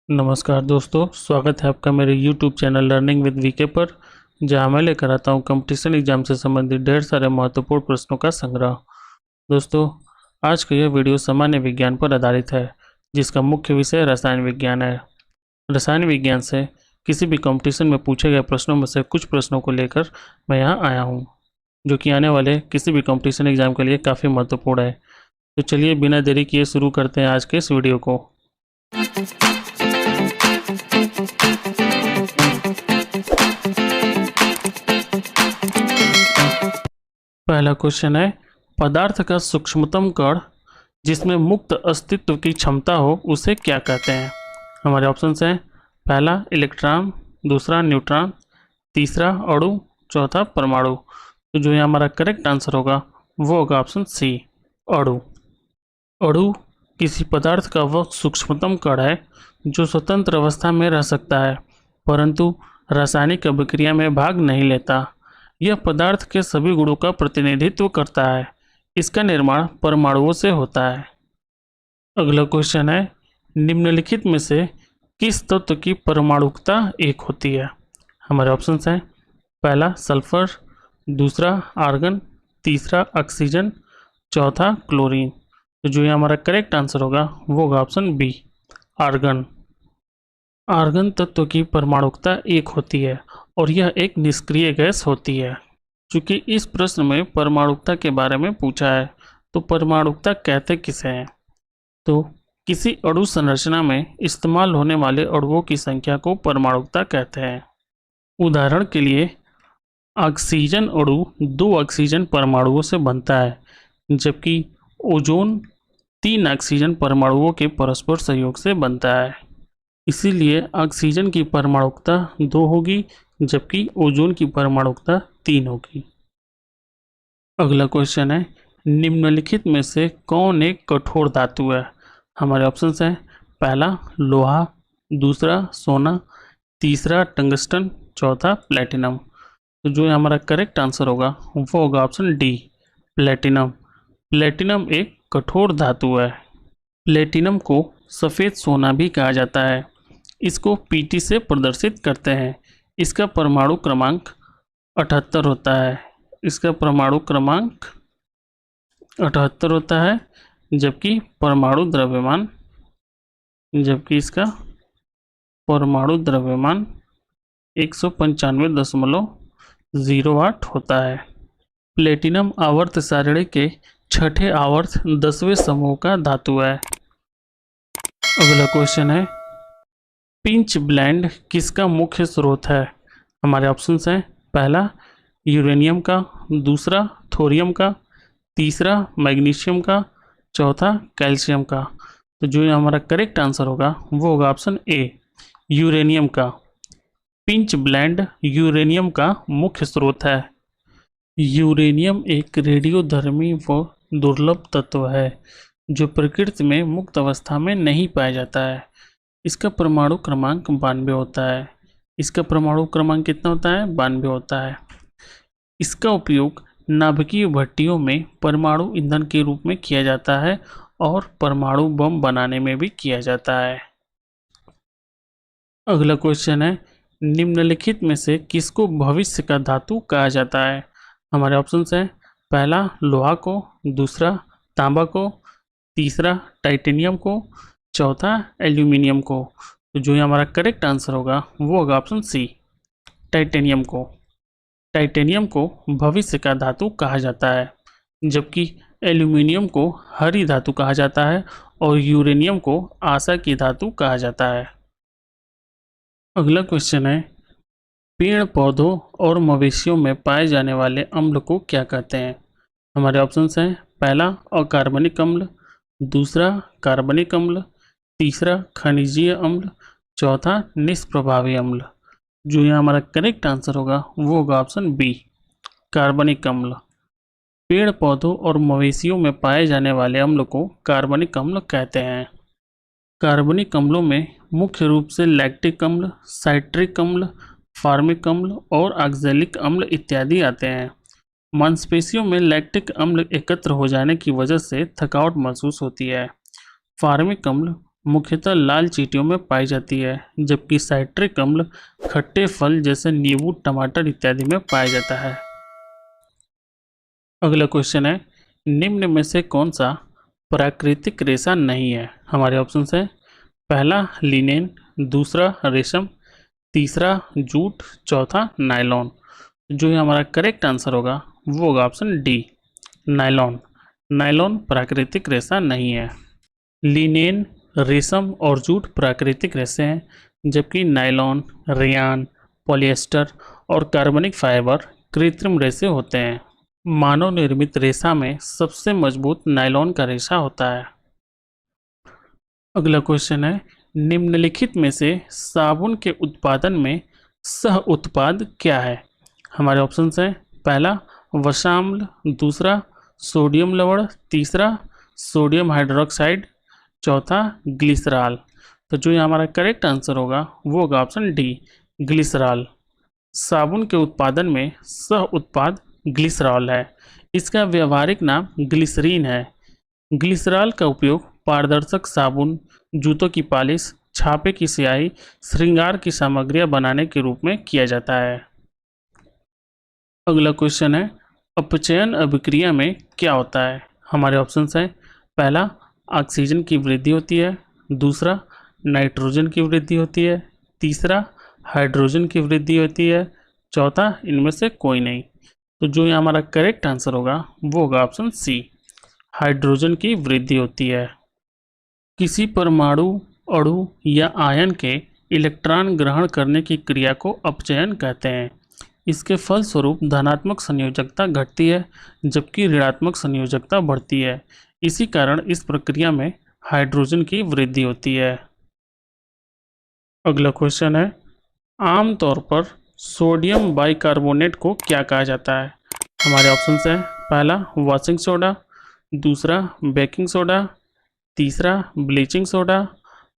नमस्कार दोस्तों, स्वागत है आपका मेरे YouTube channel learning with VK पर, जहां मैं लेकर आता हूं कंपटीशन एग्जाम से संबंधित ढेर सारे महत्वपूर्ण प्रश्नों का संग्रह। दोस्तों, आज का यह वीडियो सामान्य विज्ञान पर आधारित है, जिसका मुख्य विषय रसायन विज्ञान है। रसायन विज्ञान से किसी भी कंपटीशन में पूछे गए प्रश्नों में से कुछ प्रश्नों को लेकर मैं यहाँ आया हूँ, जो कि आने वाले किसी भी कंपटीशन एग्जाम के लिए काफ़ी महत्वपूर्ण है। तो चलिए बिना देरी किए शुरू करते हैं आज के इस वीडियो को। पहला क्वेश्चन है, पदार्थ का सूक्ष्मतम कण जिसमें मुक्त अस्तित्व की क्षमता हो उसे क्या कहते हैं। हमारे ऑप्शंस हैं, पहला इलेक्ट्रॉन, दूसरा न्यूट्रॉन, तीसरा अणु, चौथा परमाणु। तो जो ये हमारा करेक्ट आंसर होगा वो होगा ऑप्शन सी, अणु। अणु किसी पदार्थ का वह सूक्ष्मतम कण है जो स्वतंत्र अवस्था में रह सकता है, परंतु रासायनिक अभिक्रिया में भाग नहीं लेता। यह पदार्थ के सभी गुणों का प्रतिनिधित्व करता है। इसका निर्माण परमाणुओं से होता है। अगला क्वेश्चन है, निम्नलिखित में से किस तत्व की परमाणुकता 1 होती है। हमारे ऑप्शंस हैं, पहला सल्फर, दूसरा आर्गन, तीसरा ऑक्सीजन, चौथा क्लोरीन। तो जो ये हमारा करेक्ट आंसर होगा वो होगा ऑप्शन बी, आर्गन। आर्गन तत्व की परमाणुकता 1 होती है और यह एक निष्क्रिय गैस होती है। चूंकि इस प्रश्न में परमाणुकता के बारे में पूछा है, तो परमाणुकता कहते किसे हैं। तो किसी अणु संरचना में इस्तेमाल होने वाले अणुओं की संख्या को परमाणुकता कहते हैं। उदाहरण के लिए ऑक्सीजन अणु 2 ऑक्सीजन परमाणुओं से बनता है, जबकि ओजोन 3 ऑक्सीजन परमाणुओं के परस्पर सहयोग से बनता है। इसीलिए ऑक्सीजन की परमाणुकता 2 होगी, जबकि ओजोन की परमाणुकता 3 होगी। अगला क्वेश्चन है, निम्नलिखित में से कौन एक कठोर धातु है। हमारे ऑप्शंस हैं, पहला लोहा, दूसरा सोना, तीसरा टंगस्टन, चौथा प्लेटिनम। तो जो हमारा करेक्ट आंसर होगा वो होगा ऑप्शन डी, प्लेटिनम। प्लेटिनम एक कठोर धातु है। प्लेटिनम को सफ़ेद सोना भी कहा जाता है। इसको पीटी से प्रदर्शित करते हैं। इसका परमाणु क्रमांक 78 होता है। इसका परमाणु क्रमांक 78 होता है, जबकि इसका परमाणु द्रव्यमान 195.08 होता है। प्लेटिनम आवर्त सारणी के छठे आवर्त 10वें समूह का धातु है। अगला क्वेश्चन है, पिंच ब्लेंड किसका मुख्य स्रोत है। हमारे ऑप्शंस हैं, पहला यूरेनियम का, दूसरा थोरियम का, तीसरा मैग्नीशियम का, चौथा कैल्शियम का। तो जो हमारा करेक्ट आंसर होगा वो होगा ऑप्शन ए, यूरेनियम का। पिंच ब्लेंड यूरेनियम का मुख्य स्रोत है। यूरेनियम एक रेडियोधर्मी व दुर्लभ तत्व है जो प्रकृति में मुक्त अवस्था में नहीं पाया जाता है। इसका परमाणु क्रमांक 92 होता है। इसका परमाणु क्रमांक कितना होता है? 92 होता है। इसका उपयोग नाभिकीय भट्टियों में परमाणु ईंधन के रूप में किया जाता है और परमाणु बम बनाने में भी किया जाता है। अगला क्वेश्चन है, निम्नलिखित में से किसको भविष्य का धातु कहा जाता है। हमारे ऑप्शंस हैं, पहला लोहा को, दूसरा तांबा को, तीसरा टाइटेनियम को, चौथा एल्यूमिनियम को। तो जो हमारा करेक्ट आंसर होगा वो होगा ऑप्शन सी, टाइटेनियम को। टाइटेनियम को भविष्य का धातु कहा जाता है, जबकि एल्यूमिनियम को हरी धातु कहा जाता है और यूरेनियम को आशा की धातु कहा जाता है। अगला क्वेश्चन है, पेड़ पौधों और मवेशियों में पाए जाने वाले अम्ल को क्या कहते हैं। हमारे ऑप्शंस हैं, पहला अकार्बनिक अम्ल, दूसरा कार्बनिक अम्ल, तीसरा खनिजीय अम्ल, चौथा निष्प्रभावी अम्ल। जो यहाँ हमारा करेक्ट आंसर होगा वो होगा ऑप्शन बी, कार्बनिक अम्ल। पेड़ पौधों और मवेशियों में पाए जाने वाले अम्ल को कार्बनिक अम्ल कहते हैं। कार्बनिक अम्लों में मुख्य रूप से लैक्टिक अम्ल, साइट्रिक अम्ल, फार्मिक अम्ल और ऑक्सैलिक अम्ल इत्यादि आते हैं। मांसपेशियों में लैक्टिक अम्ल एकत्र हो जाने की वजह से थकावट महसूस होती है। फार्मिक अम्ल मुख्यतः लाल चींटियों में पाई जाती है, जबकि साइट्रिक अम्ल खट्टे फल जैसे नींबू, टमाटर इत्यादि में पाया जाता है। अगला क्वेश्चन है, निम्न में से कौन सा प्राकृतिक रेशा नहीं है? हमारे ऑप्शन है, पहला लिनेन, दूसरा रेशम, तीसरा जूट, चौथा नायलॉन। जो ये हमारा करेक्ट आंसर होगा वो होगा ऑप्शन डी, नायलॉन। नायलॉन प्राकृतिक रेशा नहीं है। लिनेन, रेशम और जूट प्राकृतिक रेशे हैं, जबकि नायलॉन, रेयान, पॉलिएस्टर और कार्बनिक फाइबर कृत्रिम रेशे होते हैं। मानव निर्मित रेशा में सबसे मजबूत नायलॉन का रेशा होता है। अगला क्वेश्चन है, निम्नलिखित में से साबुन के उत्पादन में सह उत्पाद क्या है? हमारे ऑप्शन हैं, पहला वसाम्ल, दूसरा सोडियम लवण, तीसरा सोडियम हाइड्रोक्साइड, चौथा ग्लिसरॉल। तो जो ये हमारा करेक्ट आंसर होगा वो होगा ऑप्शन डी, ग्लिसरॉल। साबुन के उत्पादन में सह उत्पाद ग्लिसरॉल है। इसका व्यावहारिक नाम ग्लिसरीन है। ग्लिसरॉल का उपयोग पारदर्शक साबुन, जूतों की पॉलिश, छापे की स्याही, श्रृंगार की सामग्रियां बनाने के रूप में किया जाता है। अगला क्वेश्चन है, अपचयन अभिक्रिया में क्या होता है? हमारे ऑप्शंस हैं, पहला ऑक्सीजन की वृद्धि होती है, दूसरा नाइट्रोजन की वृद्धि होती है, तीसरा हाइड्रोजन की वृद्धि होती है, चौथा इनमें से कोई नहीं। तो जो यहाँ हमारा करेक्ट आंसर होगा वो होगा ऑप्शन सी, हाइड्रोजन की वृद्धि होती है। किसी परमाणु, अणु या आयन के इलेक्ट्रॉन ग्रहण करने की क्रिया को अपचयन कहते हैं। इसके फलस्वरूप धनात्मक संयोजकता घटती है, जबकि ऋणात्मक संयोजकता बढ़ती है। इसी कारण इस प्रक्रिया में हाइड्रोजन की वृद्धि होती है। अगला क्वेश्चन है, आमतौर पर सोडियम बाइकार्बोनेट को क्या कहा जाता है? हमारे ऑप्शंस हैं, पहला वॉशिंग सोडा, दूसरा बेकिंग सोडा, तीसरा ब्लीचिंग सोडा,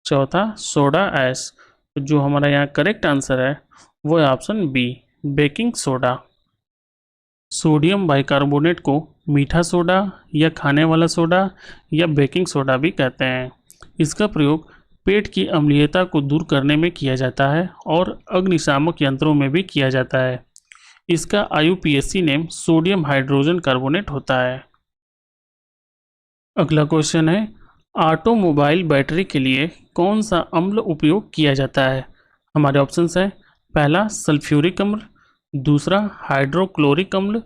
चौथा सोडा ऐश। जो हमारा यहाँ करेक्ट आंसर है वो है option B, baking soda. Sodium bicarbonate को मीठा सोडा या खाने वाला सोडा या बेकिंग सोडा भी कहते हैं। इसका प्रयोग पेट की अम्लीयता को दूर करने में किया जाता है और अग्निशामक यंत्रों में भी किया जाता है। इसका IUPAC name sodium hydrogen carbonate होता है। अगला क्वेश्चन है, ऑटोमोबाइल बैटरी के लिए कौन सा अम्ल उपयोग किया जाता है? हमारे ऑप्शंस हैं, पहला सल्फ्यूरिक अम्ल, दूसरा हाइड्रोक्लोरिक अम्ल,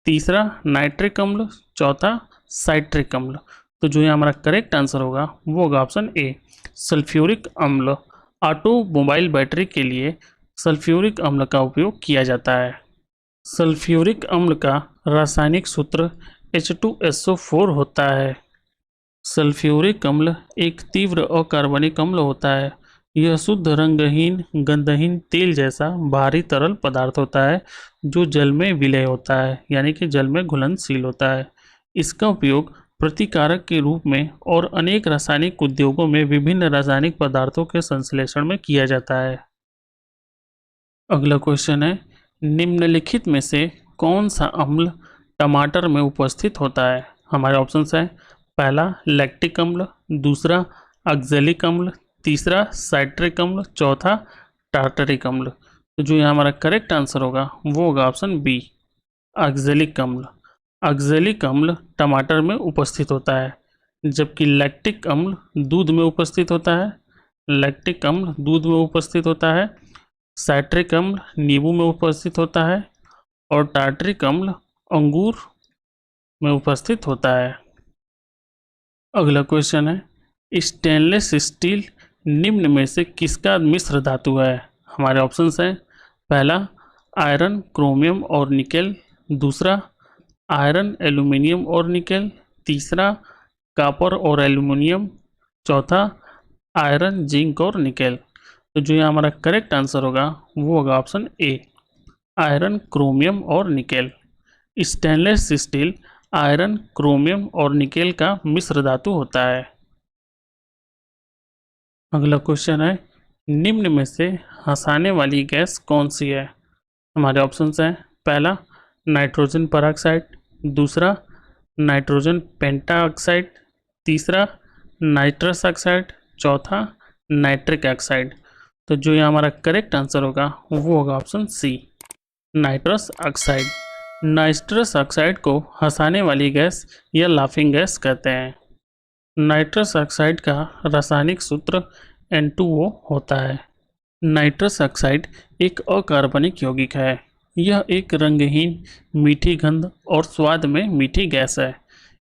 तीसरा नाइट्रिक अम्ल, चौथा साइट्रिक अम्ल। तो जो ये हमारा करेक्ट आंसर होगा वो होगा ऑप्शन ए, सल्फ्यूरिक अम्ल। ऑटोमोबाइल बैटरी के लिए सल्फ्यूरिक अम्ल का उपयोग किया जाता है। सल्फ्यूरिक अम्ल का रासायनिक सूत्र H2SO4 होता है। सल्फ्यूरिक अम्ल एक तीव्र अकार्बनिक अम्ल होता है। यह शुद्ध रंगहीन गंधहीन तेल जैसा भारी तरल पदार्थ होता है जो जल में विलय होता है, यानी कि जल में घुलनशील होता है। इसका उपयोग प्रतिकारक के रूप में और अनेक रासायनिक उद्योगों में विभिन्न रासायनिक पदार्थों के संश्लेषण में किया जाता है। अगला क्वेश्चन है, निम्नलिखित में से कौन सा अम्ल टमाटर में उपस्थित होता है? हमारे ऑप्शंस हैं, पहला लैक्टिक अम्ल, दूसरा ऑक्जेलिक अम्ल, तीसरा साइट्रिक अम्ल, चौथा टार्टरिक अम्ल। तो जो यहाँ हमारा करेक्ट आंसर होगा वो होगा ऑप्शन बी, ऑक्जेलिक अम्ल। ऑक्जेलिक अम्ल टमाटर में उपस्थित होता है, जबकि लैक्टिक अम्ल दूध में उपस्थित होता है। लैक्टिक अम्ल दूध में उपस्थित होता है, साइट्रिक अम्ल नींबू में उपस्थित होता है और टार्टरिक अम्ल अंगूर में उपस्थित होता है। अगला क्वेश्चन है, स्टेनलेस स्टील निम्न में से किसका मिश्र धातु है? हमारे ऑप्शंस हैं, पहला आयरन, क्रोमियम और निकेल, दूसरा आयरन, एल्यूमिनियम और निकेल, तीसरा कॉपर और एल्यूमिनियम, चौथा आयरन, जिंक और निकेल। तो जो ये हमारा करेक्ट आंसर होगा वो होगा ऑप्शन ए, आयरन, क्रोमियम और nickel. Stainless steel iron, chromium और निकेल का मिश्र धातु होता है। अगला क्वेश्चन है, निम्न में से हंसाने वाली गैस कौन सी है? हमारे ऑप्शंस हैं, पहला नाइट्रोजन परऑक्साइड, दूसरा नाइट्रोजन पेंटाऑक्साइड, तीसरा नाइट्रस ऑक्साइड, चौथा नाइट्रिक ऑक्साइड। तो जो ये हमारा करेक्ट आंसर होगा वो होगा option C, nitrous oxide. Nitrous oxide को हंसाने वाली गैस या लाफिंग गैस कहते हैं। नाइट्रस ऑक्साइड का रासायनिक सूत्र N2O होता है। नाइट्रस ऑक्साइड एक अकार्बनिक यौगिक है। यह एक रंगहीन, मीठी गंध और स्वाद में मीठी गैस है।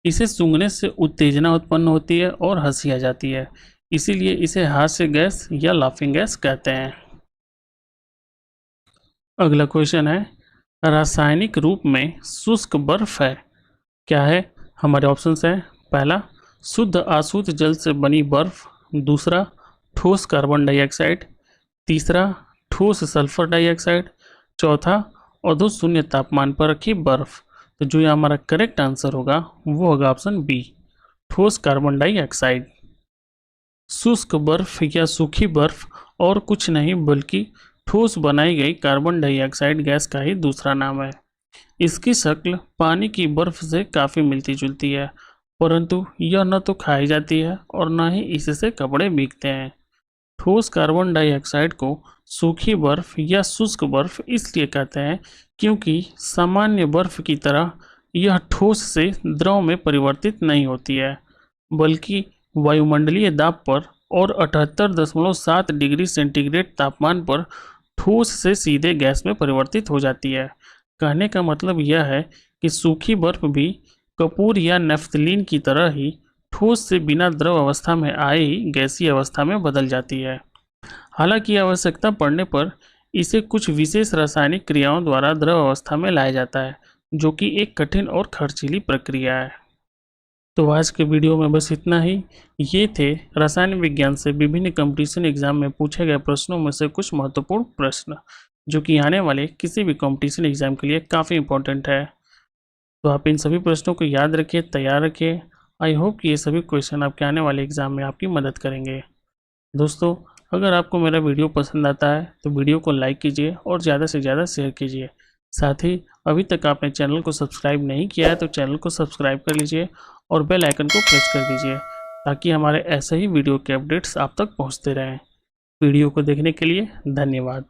इसे सूंघने से उत्तेजना उत्पन्न होती है और हंसी आ जाती है, इसीलिए इसे हास्य गैस या लाफिंग गैस कहते हैं। अगला क्वेश्चन है, रासायनिक रूप में शुष्क बर्फ है, क्या है? हमारे ऑप्शंस हैं, पहला शुद्ध आसुत जल से बनी बर्फ, दूसरा ठोस कार्बन डाइऑक्साइड, तीसरा ठोस सल्फर डाइऑक्साइड, चौथा अधोशून्य तापमान पर रखी बर्फ। तो जो ये हमारा करेक्ट आंसर होगा वो होगा ऑप्शन बी, ठोस कार्बन डाइऑक्साइड। शुष्क बर्फ या सूखी बर्फ और कुछ नहीं बल्कि ठोस बनाई गई कार्बन डाइऑक्साइड गैस का ही दूसरा नाम है। इसकी शक्ल पानी की बर्फ से काफ़ी मिलती जुलती है, परंतु यह न तो खाई जाती है और न ही इससे कपड़े भीगते हैं। ठोस कार्बन डाइऑक्साइड को सूखी बर्फ या शुष्क बर्फ इसलिए कहते हैं क्योंकि सामान्य बर्फ की तरह यह ठोस से द्रव में परिवर्तित नहीं होती है, बल्कि वायुमंडलीय दाब पर और 78.7 डिग्री सेंटीग्रेड तापमान पर ठोस से सीधे गैस में परिवर्तित हो जाती है। कहने का मतलब यह है कि सूखी बर्फ भी कपूर या नेफ्थलीन की तरह ही ठोस से बिना द्रव अवस्था में आए ही गैसीय अवस्था में बदल जाती है। हालांकि आवश्यकता पड़ने पर इसे कुछ विशेष रासायनिक क्रियाओं द्वारा द्रव अवस्था में लाया जाता है, जो कि एक कठिन और खर्चीली प्रक्रिया है। तो आज के वीडियो में बस इतना ही। ये थे रसायन विज्ञान से विभिन्न कंपटीशन एग्जाम में पूछे गए प्रश्नों में से कुछ महत्वपूर्ण प्रश्न, जो कि आने वाले किसी भी कंपटीशन एग्जाम के लिए काफ़ी इंपॉर्टेंट है। तो आप इन सभी प्रश्नों को याद रखिए, तैयार रखिए। आई होप कि ये सभी क्वेश्चन आपके आने वाले एग्जाम में आपकी मदद करेंगे। दोस्तों, अगर आपको मेरा वीडियो पसंद आता है तो वीडियो को लाइक कीजिए और ज़्यादा से ज़्यादा शेयर कीजिए। साथ ही अभी तक आपने चैनल को सब्सक्राइब नहीं किया है तो चैनल को सब्सक्राइब कर लीजिए और बेल आइकन को प्रेस कर दीजिए, ताकि हमारे ऐसे ही वीडियो के अपडेट्स आप तक पहुंचते रहें। वीडियो को देखने के लिए धन्यवाद।